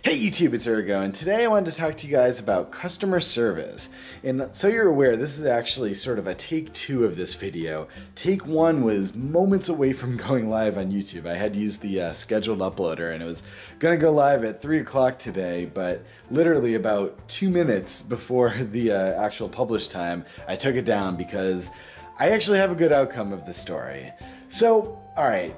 Hey YouTube, it's Urgo, and today I wanted to talk to you guys about customer service. And so you're aware, this is actually sort of a take two of this video. Take one was moments away from going live on YouTube. I had used the scheduled uploader, and it was going to go live at 3 o'clock today, but literally about 2 minutes before the actual publish time, I took it down because I actually have a good outcome of the story. So, alright.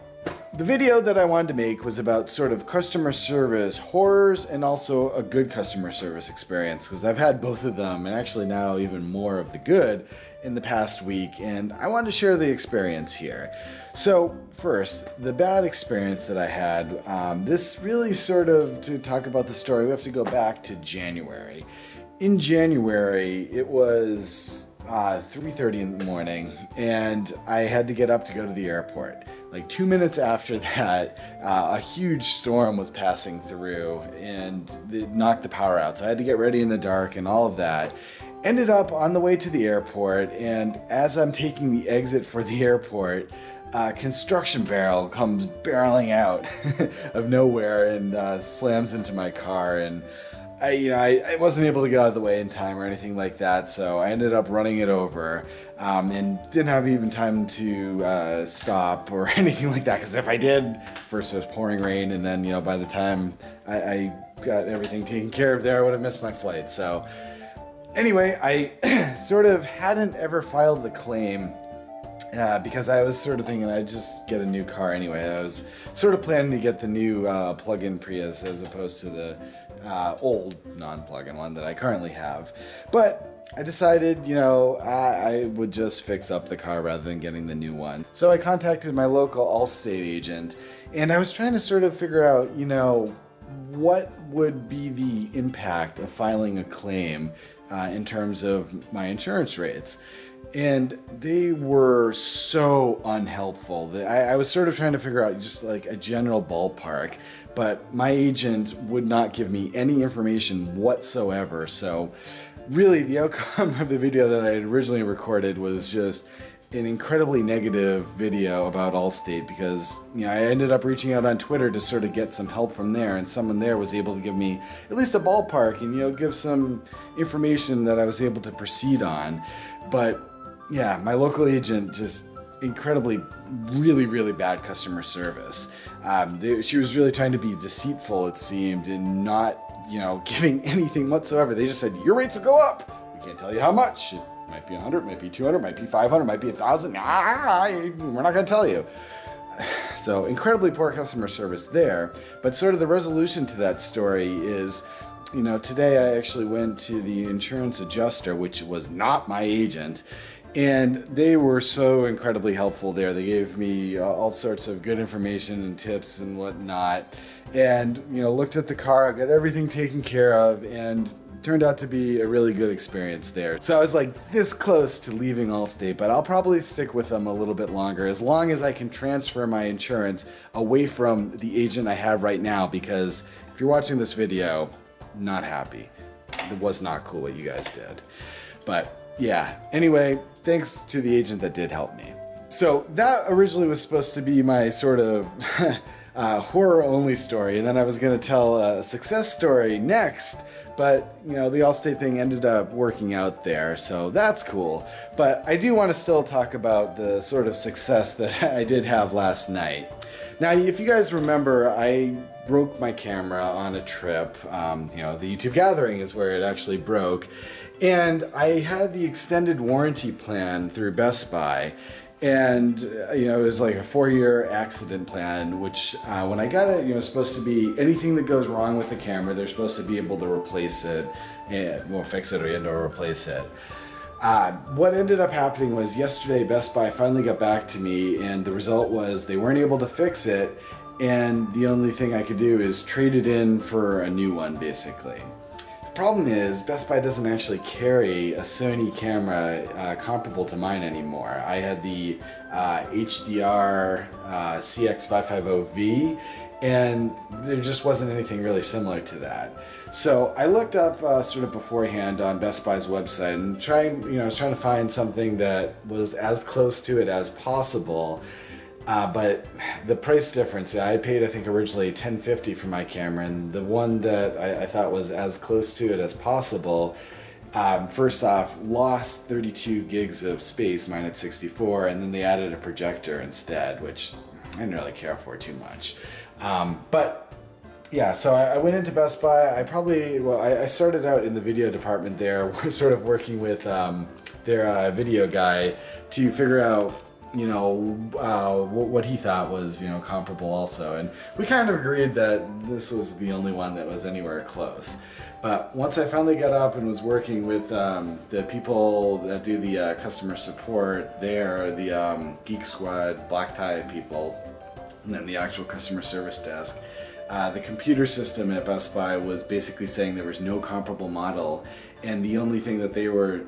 The video that I wanted to make was about sort of customer service horrors and also a good customer service experience, because I've had both of them and actually now even more of the good in the past week, and I wanted to share the experience here. So first, the bad experience that I had, this really sort of, to talk about the story, we have to go back to January. In January, it was 3:30 in the morning, and I had to get up to go to the airport. Like 2 minutes after that, a huge storm was passing through and it knocked the power out. So I had to get ready in the dark and all of that. Ended up on the way to the airport, and as I'm taking the exit for the airport, a construction barrel comes barreling out of nowhere and slams into my car, and I wasn't able to get out of the way in time or anything like that, so I ended up running it over and didn't have even time to stop or anything like that, because if I did, first it was pouring rain, and then by the time I got everything taken care of there, I would have missed my flight. So anyway, I sort of hadn't ever filed the claim because I was sort of thinking I'd just get a new car anyway. I was sort of planning to get the new plug-in Prius as opposed to the old non-plug-in one that I currently have. But I decided, I would just fix up the car rather than getting the new one. So I contacted my local Allstate agent, and I was trying to sort of figure out, what would be the impact of filing a claim in terms of my insurance rates. And they were so unhelpful. I was sort of trying to figure out just like a general ballpark, but my agent would not give me any information whatsoever. So really the outcome of the video that I had originally recorded was just an incredibly negative video about Allstate, because I ended up reaching out on Twitter to sort of get some help from there, and someone there was able to give me at least a ballpark and give some information that I was able to proceed on. But yeah, my local agent just incredibly, really bad customer service. She was really trying to be deceitful, it seemed, and not, giving anything whatsoever. They just said, your rates will go up. We can't tell you how much. It might be 100, might be 200, might be 500, might be 1,000. We're not going to tell you. So incredibly poor customer service there. But sort of the resolution to that story is, today I actually went to the insurance adjuster, which was not my agent, and they were so incredibly helpful there. They gave me all sorts of good information and tips and whatnot, and looked at the car, got everything taken care of, and turned out to be a really good experience there. So I was like this close to leaving Allstate, but I'll probably stick with them a little bit longer, as long as I can transfer my insurance away from the agent I have right now, because if you're watching this video, not happy. It was not cool what you guys did. But yeah, anyway, thanks to the agent that did help me. So that originally was supposed to be my sort of horror-only story, and then I was going to tell a success story next, but the Allstate thing ended up working out there, so that's cool. But I do want to still talk about the sort of success that I did have last night. Now, if you guys remember, I broke my camera on a trip. The YouTube Gathering is where it actually broke. And I had the extended warranty plan through Best Buy, and it was like a 4-year accident plan, which when I got it, it's supposed to be anything that goes wrong with the camera, they're supposed to be able to replace it, or fix it, or replace it. What ended up happening was yesterday Best Buy finally got back to me, and the result was they weren't able to fix it, and the only thing I could do is trade it in for a new one, basically. The problem is, Best Buy doesn't actually carry a Sony camera comparable to mine anymore. I had the HDR CX550V, and there just wasn't anything really similar to that. So I looked up sort of beforehand on Best Buy's website and I was trying to find something that was as close to it as possible. But the price difference, I paid I think originally $10.50 for my camera, and the one that I thought was as close to it as possible, first off, lost 32 gigs of space, mine at 64, and then they added a projector instead, which I didn't really care for too much. But yeah, so I went into Best Buy. I started out in the video department there, sort of working with their video guy to figure out, you know, what he thought was, you know, comparable also. And we kind of agreed that this was the only one that was anywhere close. But once I finally got up and was working with the people that do the customer support there, the Geek Squad, Black Tie people, and then the actual customer service desk, the computer system at Best Buy was basically saying there was no comparable model, and the only thing that they were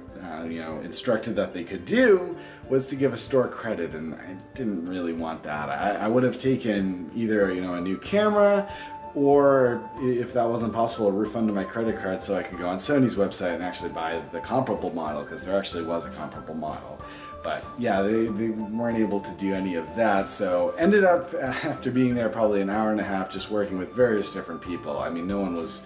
you know, instructed that they could do was to give a store credit, and I didn't really want that. I would have taken either, you know, a new camera, or if that wasn't possible, a refund of my credit card so I could go on Sony's website and actually buy the comparable model, because there actually was a comparable model. But yeah, they weren't able to do any of that, so ended up, after being there probably an hour and a half, just working with various different people. I mean, no one was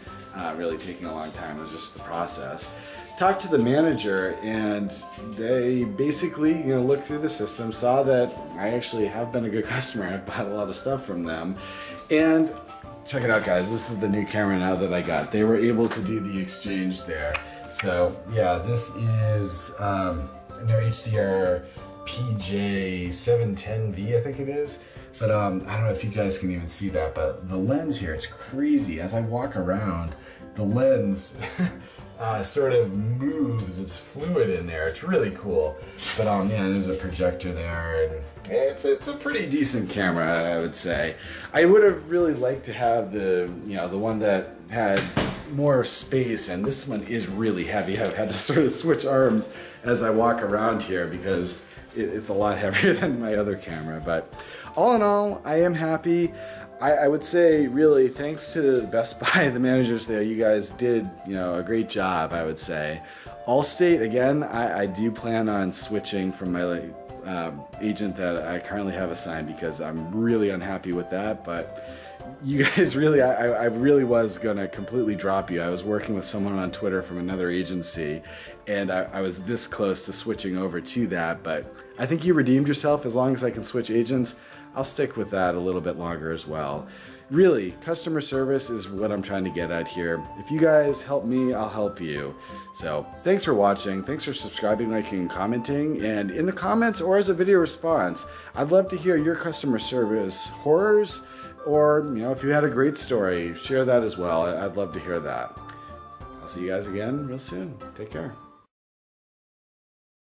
really taking a long time, it was just the process. Talked to the manager, and they basically, you know, looked through the system, saw that I actually have been a good customer. I've bought a lot of stuff from them. And check it out, guys, this is the new camera now that I got. They were able to do the exchange there. So yeah, this is their HDR PJ710V, I think it is. But I don't know if you guys can even see that, but the lens here, it's crazy. As I walk around, the lens sort of moves. It's fluid in there. It's really cool. But yeah, there's a projector there, and it's a pretty decent camera, I would say. I would have really liked to have the, you know, the one that had more space, and this one is really heavy. I've had to sort of switch arms as I walk around here because it's a lot heavier than my other camera. But all in all, I am happy. I would say, really, thanks to Best Buy, the managers there, you guys did, you know, a great job, I would say. Allstate, again, I do plan on switching from my agent that I currently have assigned, because I'm really unhappy with that. But you guys really, I really was gonna completely drop you. I was working with someone on Twitter from another agency, and I was this close to switching over to that, but I think you redeemed yourself. As long as I can switch agents, I'll stick with that a little bit longer as well. Really, customer service is what I'm trying to get at here. If you guys help me, I'll help you. So thanks for watching, thanks for subscribing, liking, and commenting, and in the comments or as a video response, I'd love to hear your customer service horrors, or, you know, if you had a great story, share that as well. I'd love to hear that. I'll see you guys again real soon. Take care.